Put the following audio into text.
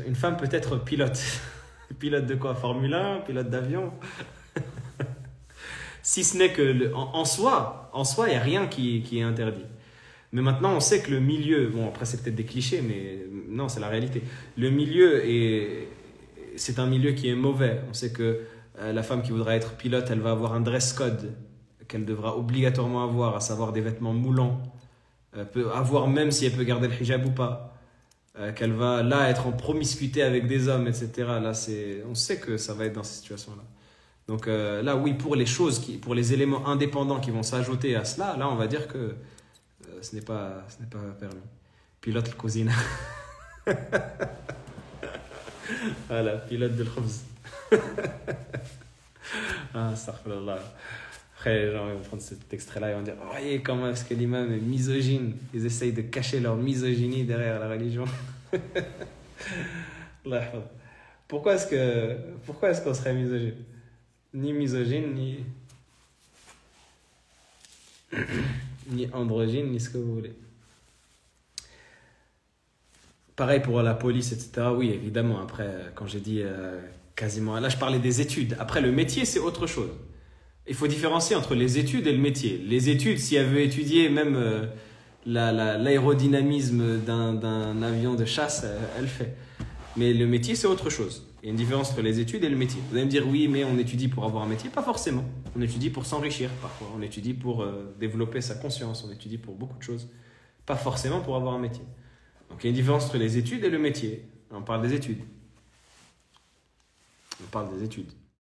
Une femme peut être pilote. Pilote de quoi? Formule 1, pilote d'avion. Si ce n'est que en soi, il n'y a rien qui est interdit. Mais maintenant, on sait que le milieu, bon après c'est peut-être des clichés, mais non, c'est la réalité. Le milieu c'est un milieu qui est mauvais. On sait que la femme qui voudra être pilote, elle va avoir un dress code qu'elle devra obligatoirement avoir, à savoir des vêtements moulants, peut avoir même si elle peut garder le hijab ou pas, qu'elle va là être en promiscuité avec des hommes, etc. Là, on sait que ça va être dans ces situations-là. Donc là, oui, pour les choses, pour les éléments indépendants qui vont s'ajouter à cela, là, on va dire que ce n'est pas permis. Pilote le cousine. Voilà, pilote de l'khubz. Ah, astaghfirullah. Après, les gens vont prendre cet extrait-là et vont dire « Voyez comment est-ce que l'imam est misogyne. » Ils essayent de cacher leur misogynie derrière la religion. Pourquoi est-ce qu'on serait misogyne? Ni misogyne, ni androgyne, ni ce que vous voulez. Pareil pour la police, etc. Oui, évidemment. Après, quand j'ai dit quasiment... Là, je parlais des études. Après, le métier, c'est autre chose. Il faut différencier entre les études et le métier. Les études, si elle veut étudier même l'aérodynamisme d'un avion de chasse, elle fait. Mais le métier, c'est autre chose. Il y a une différence entre les études et le métier. Vous allez me dire, oui, mais on étudie pour avoir un métier. Pas forcément. On étudie pour s'enrichir parfois. On étudie pour développer sa conscience. On étudie pour beaucoup de choses. Pas forcément pour avoir un métier. Donc il y a une différence entre les études et le métier. On parle des études. On parle des études.